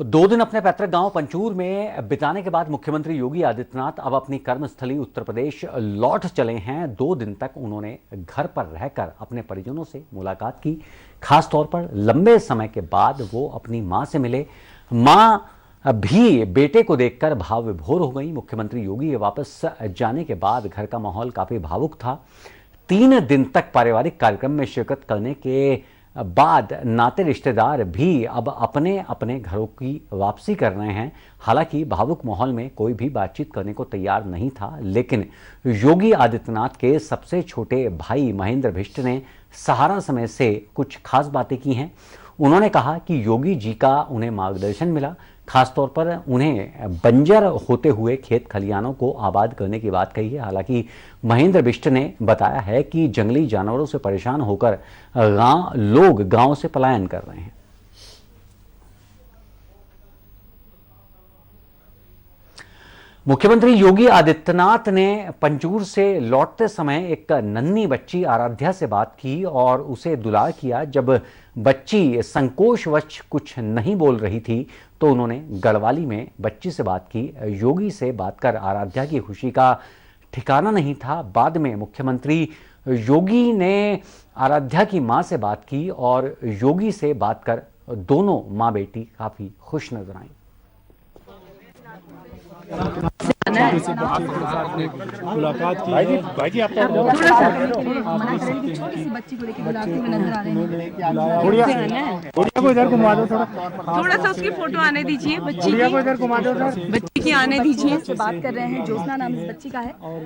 2 दिन अपने पैतृक गांव पंचूर में बिताने के बाद मुख्यमंत्री योगी आदित्यनाथ अब अपनी कर्मस्थली उत्तर प्रदेश लौट चले हैं। 2 दिन तक उन्होंने घर पर रहकर अपने परिजनों से मुलाकात की। खास तौर पर लंबे समय के बाद वो अपनी मां से मिले। मां भी बेटे को देखकर भाव विभोर हो गई। मुख्यमंत्री योगी वापस जाने के बाद घर का माहौल काफी भावुक था। 3 दिन तक पारिवारिक कार्यक्रम में शिरकत करने के बाद नाते रिश्तेदार भी अब अपने अपने घरों की वापसी कर रहे हैं। हालांकि भावुक माहौल में कोई भी बातचीत करने को तैयार नहीं था, लेकिन योगी आदित्यनाथ के सबसे छोटे भाई महेंद्र बिष्ट ने सहारा समय से कुछ खास बातें की हैं। उन्होंने कहा कि योगी जी का उन्हें मार्गदर्शन मिला। खासतौर पर उन्हें बंजर होते हुए खेत खलिहानों को आबाद करने की बात कही है। हालांकि महेंद्र बिष्ट ने बताया है कि जंगली जानवरों से परेशान होकर लोग गांव से पलायन कर रहे हैं। मुख्यमंत्री योगी आदित्यनाथ ने पंचूर से लौटते समय एक नन्ही बच्ची आराध्या से बात की और उसे दुलार किया। जब बच्ची संकोचवश कुछ नहीं बोल रही थी तो उन्होंने गढ़वाली में बच्ची से बात की। योगी से बात कर आराध्या की खुशी का ठिकाना नहीं था। बाद में मुख्यमंत्री योगी ने आराध्या की मां से बात की और योगी से बात कर दोनों मां बेटी काफी खुश नजर आईं। मुलाकात की है। भाई जी आपका छोटी सी बच्ची को लेकर बुलाते हुए नजर आ रहे हैं। गुड़िया को इधर घुमा दो, थोड़ा सा उसकी फोटो आने दीजिए। बच्ची गुड़िया को इधर घुमा दो सर। बच्ची की आने दीजिए। से बात कर रहे हैं। ज्योत्सना नाम इस बच्ची का है और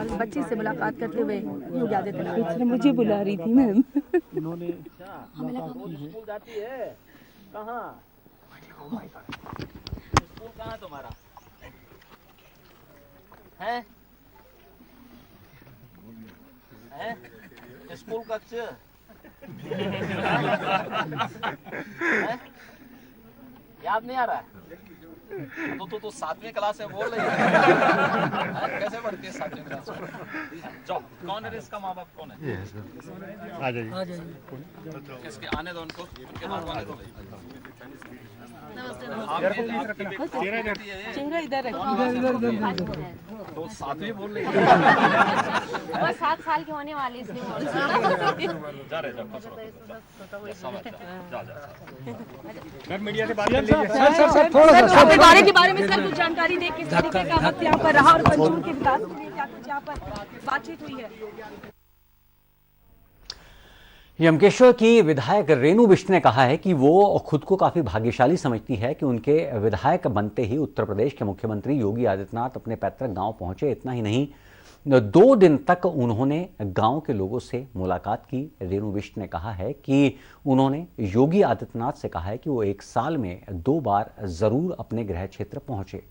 इस बच्ची से मुलाकात करते हुए योगी आदित्यनाथ मुझे बुला रही थी मैम। इन्होंने कहाँ तुम्हारा है? स्कूल कक्ष याद नहीं आ रहा है? तो 7वीं क्लास में बोल रही है। कैसे पढ़ती है 7वीं क्लास में? जाओ, कौन है इसका माँ बाप कौन है? आ जाइए। किसके आने दो उनको, उनके बाप आने दो। चेहरा इधर तो 7वीं बोल रही है। बस 7 साल के होने वाले इसलिए बोल रही हूं। जा रहे सर मीडिया से बात कर लीजिए। सर परिवार के बारे में सर कुछ जानकारी दें। किस तरीके का वक्त यहाँ पर रहा और पंचूर के विकास के लिए क्या कुछ यहाँ पर बातचीत हुई है? यमकेश्वर की विधायक रेणु बिष्ट ने कहा है कि वो खुद को काफी भाग्यशाली समझती है कि उनके विधायक बनते ही उत्तर प्रदेश के मुख्यमंत्री योगी आदित्यनाथ अपने पैतृक गांव पहुंचे। इतना ही नहीं, 2 दिन तक उन्होंने गांव के लोगों से मुलाकात की। रेणु बिष्ट ने कहा है कि उन्होंने योगी आदित्यनाथ से कहा है कि वो 1 साल में 2 बार जरूर अपने गृह क्षेत्र पहुंचे।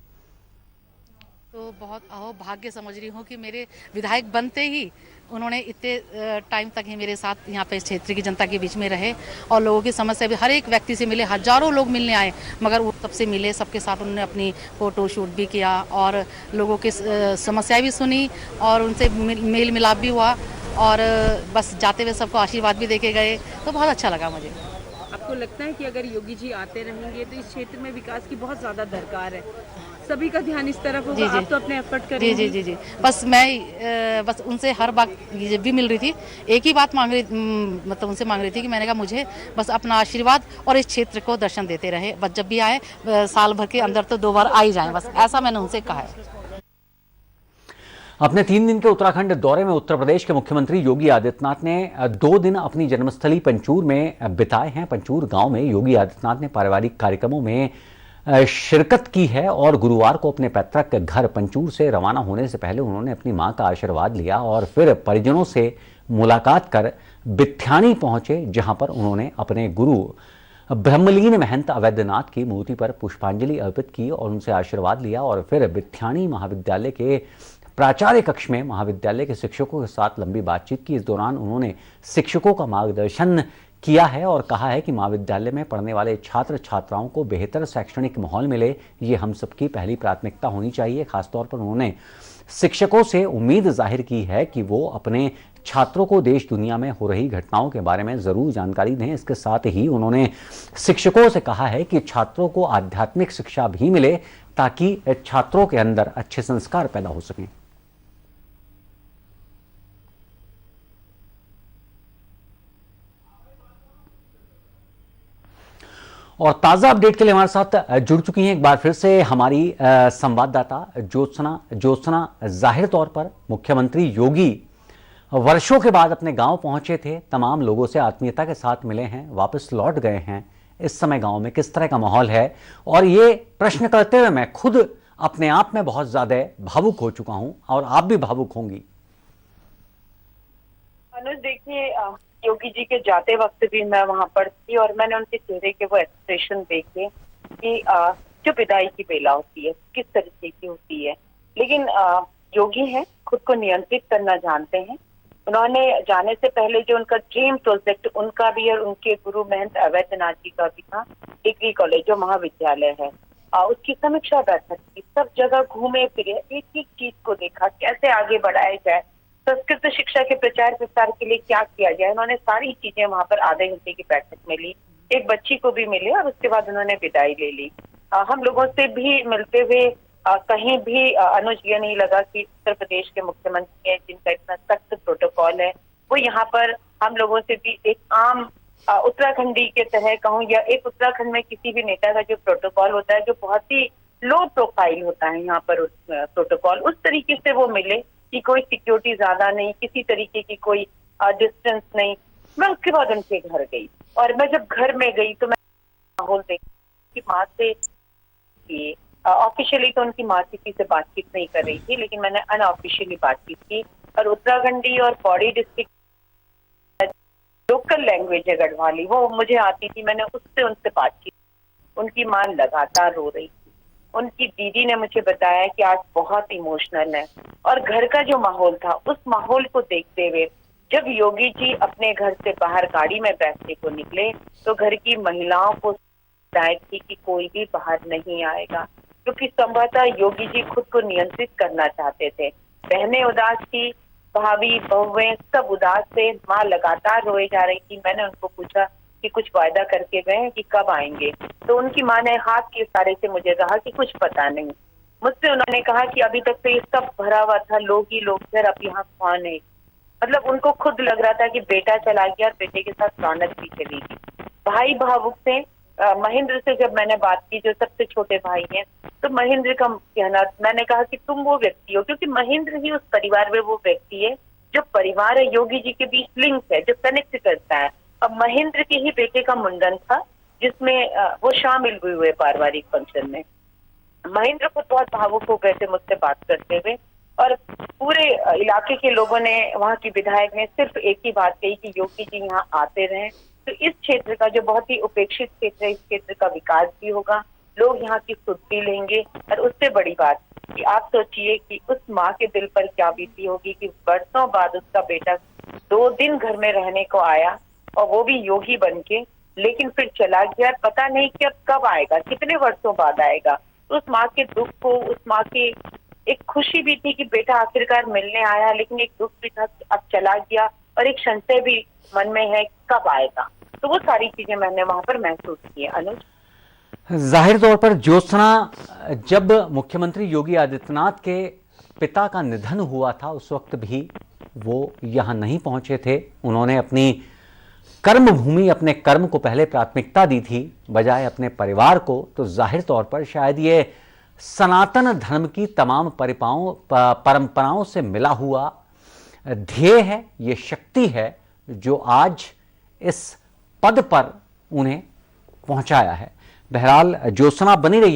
तो बहुत भाग्य समझ रही हूँ कि मेरे विधायक बनते ही उन्होंने इतने टाइम तक ही मेरे साथ यहाँ पे क्षेत्र की जनता के बीच में रहे और लोगों की समस्या भी हर एक व्यक्ति से मिले। हजारों लोग मिलने आए मगर वो सबसे मिले, सबके साथ उन्होंने अपनी फोटो शूट भी किया और लोगों की समस्याएं भी सुनी और उनसे मेल मिलाप भी हुआ और बस जाते हुए सबको आशीर्वाद भी देके गए। तो बहुत अच्छा लगा मुझे। आपको लगता है कि अगर योगी जी आते रहेंगे तो इस क्षेत्र में विकास की बहुत ज्यादा दरकार है? सभी का ध्यान इस तरफ होगा। आप तो अपने एफर्ट करेंगे। जी। बस मैं बस उनसे हर बात जब भी मिल रही थी एक ही बात मांग रही, मतलब उनसे मांग रही थी कि मैंने कहा मुझे बस अपना आशीर्वाद और इस क्षेत्र को दर्शन देते रहे। बस जब भी आए साल भर के अंदर तो 2 बार आ ही जाए, बस ऐसा मैंने उनसे कहा है। अपने 3 दिन के उत्तराखंड दौरे में उत्तर प्रदेश के मुख्यमंत्री योगी आदित्यनाथ ने 2 दिन अपनी जन्मस्थली पंचूर में बिताए हैं। पंचूर गांव में योगी आदित्यनाथ ने पारिवारिक कार्यक्रमों में शिरकत की है और गुरुवार को अपने पैतृक घर पंचूर से रवाना होने से पहले उन्होंने अपनी मां का आशीर्वाद लिया और फिर परिजनों से मुलाकात कर बिथ्यानी पहुंचे, जहां पर उन्होंने अपने गुरु ब्रह्मलीन महंत अवैधनाथ की मूर्ति पर पुष्पांजलि अर्पित की और उनसे आशीर्वाद लिया और फिर बिथ्यानी महाविद्यालय के प्राचार्य कक्ष में महाविद्यालय के शिक्षकों के साथ लंबी बातचीत की। इस दौरान उन्होंने शिक्षकों का मार्गदर्शन किया है और कहा है कि महाविद्यालय में पढ़ने वाले छात्र छात्राओं को बेहतर शैक्षणिक माहौल मिले, ये हम सबकी पहली प्राथमिकता होनी चाहिए। खासतौर पर उन्होंने शिक्षकों से उम्मीद जाहिर की है कि वो अपने छात्रों को देश दुनिया में हो रही घटनाओं के बारे में जरूर जानकारी दें। इसके साथ ही उन्होंने शिक्षकों से कहा है कि छात्रों को आध्यात्मिक शिक्षा भी मिले ताकि छात्रों के अंदर अच्छे संस्कार पैदा हो सकें। और ताजा अपडेट के लिए हमारे साथ जुड़ चुकी हैं एक बार फिर से हमारी संवाददाता ज्योत्सना। जाहिर तौर पर मुख्यमंत्री योगी वर्षों के बाद अपने गांव पहुंचे थे, तमाम लोगों से आत्मीयता के साथ मिले हैं, वापस लौट गए हैं। इस समय गांव में किस तरह का माहौल है, और ये प्रश्न करते हुए मैं खुद अपने आप में बहुत ज्यादा भावुक हो चुका हूं और आप भी भावुक होंगी। अनुज, देखिए, योगी जी के जाते वक्त भी मैं वहां पर थी और मैंने उनके चेहरे के वो एक्सप्रेशन देखे कि जो विदाई की बेला होती है किस तरीके की होती है। लेकिन योगी हैं, खुद को नियंत्रित करना जानते हैं। उन्होंने जाने से पहले जो उनका ड्रीम प्रोजेक्ट उनका भी और उनके गुरु महंत अवैधनाथ जी का भी था, डिग्री कॉलेज जो महाविद्यालय है, उसकी समीक्षा बैठक की। सब जगह घूमे फिरे, एक एक चीज को देखा, कैसे आगे बढ़ाया जाए, संस्कृत शिक्षा के प्रचार प्रसार के लिए क्या किया जाए। उन्होंने सारी चीजें वहां पर आधे घंटे की बैठक में ली, एक बच्ची को भी मिले और उसके बाद उन्होंने विदाई ले ली। हम लोगों से भी मिलते हुए कहीं भी अनुज ये नहीं लगा कि उत्तर प्रदेश के मुख्यमंत्री हैं जिनका इतना सख्त प्रोटोकॉल है, वो यहाँ पर हम लोगों से भी एक आम उत्तराखंडी के तरह कहूँ, या एक उत्तराखंड में किसी भी नेता का जो प्रोटोकॉल होता है जो बहुत ही लो प्रोफाइल होता है, यहाँ पर प्रोटोकॉल उस तरीके से वो मिले कि कोई सिक्योरिटी ज्यादा नहीं, किसी तरीके की कोई डिस्टेंस नहीं। मैं उसके बाद उनके घर गई और मैं जब घर में गई तो मैं माहौल देखी, माँ से ऑफिशियली तो उनकी माँ किसी से बातचीत नहीं कर रही थी, लेकिन मैंने अनऑफिशियली बातचीत की। और उत्तराखंडी और पौड़ी डिस्ट्रिक्ट लोकल लैंग्वेज है गढ़वाली, वो मुझे आती थी, मैंने उनसे बातचीत। उनकी माँ लगातार रो रही थी। उनकी दीदी ने मुझे बताया कि आज बहुत इमोशनल है। और घर का जो माहौल था, उस माहौल को देखते हुए जब योगी जी अपने घर से बाहर गाड़ी में बैठने को निकले तो घर की महिलाओं को हिदायत थी कि कोई भी बाहर नहीं आएगा, क्योंकि संभवतः योगी जी खुद को नियंत्रित करना चाहते थे। बहनें उदास थी, भाभी बहुएं सब उदास थे, माँ लगातार रोए जा रही थी। मैंने उनको पूछा कि कुछ वायदा करके गए हैं कि कब आएंगे, तो उनकी माँ ने हाथ के इशारे से मुझे कहा कि कुछ पता नहीं। मुझसे उन्होंने कहा कि अभी तक तो ये सब भरा हुआ था, लोग ही लोग थे, अब यहाँ कौन है। मतलब उनको खुद लग रहा था कि बेटा चला गया और बेटे के साथ रौनक भी चली गई। भाई भावुक थे। महेंद्र से जब मैंने बात की, जो सबसे छोटे भाई हैं, तो महेंद्र का कहना, मैंने कहा कि तुम वो व्यक्ति हो, क्योंकि महेंद्र ही उस परिवार में वो व्यक्ति है जो परिवार है योगी जी के बीच लिंक है, जो कनेक्ट करता है। अब महेंद्र के ही बेटे का मुंडन था जिसमें वो शामिल हुए पारिवारिक फंक्शन में। महेंद्र खुद बहुत भावुक हो गए थे मुझसे बात करते हुए, और पूरे इलाके के लोगों ने, वहाँ की विधायक ने सिर्फ एक ही बात कही कि योगी जी यहाँ आते रहें तो इस क्षेत्र का जो बहुत ही उपेक्षित क्षेत्र है, इस क्षेत्र का विकास भी होगा, लोग यहाँ की सुध भी लेंगे। और उससे बड़ी बात कि आप सोचिए कि उस माँ के दिल पर क्या बीती होगी कि वर्षों बाद उसका बेटा 2 दिन घर में रहने को आया और वो भी योगी बन के, लेकिन फिर चला गया। पता नहीं कि अब कब आएगा, कितने वर्षों बाद आएगा। तो उस माँ के दुख को, उस माँ की एक खुशी भी थी कि बेटा आखिरकार मिलने आया, लेकिन एक दुख भी था कि अब चला गया, और एक संशय भी मन में है कब आएगा। तो वो सारी चीजें मैंने वहां पर महसूस की। अनुज, जाहिर तौर पर ज्योत्सना, जब मुख्यमंत्री योगी आदित्यनाथ के पिता का निधन हुआ था उस वक्त भी वो यहाँ नहीं पहुंचे थे। उन्होंने अपनी कर्म भूमि, अपने कर्म को पहले प्राथमिकता दी थी बजाय अपने परिवार को। तो जाहिर तौर पर शायद ये सनातन धर्म की तमाम परंपराओं से मिला हुआ ध्येय है, ये शक्ति है जो आज इस पद पर उन्हें पहुंचाया है। बहरहाल ज्योत्सना बनी रही है।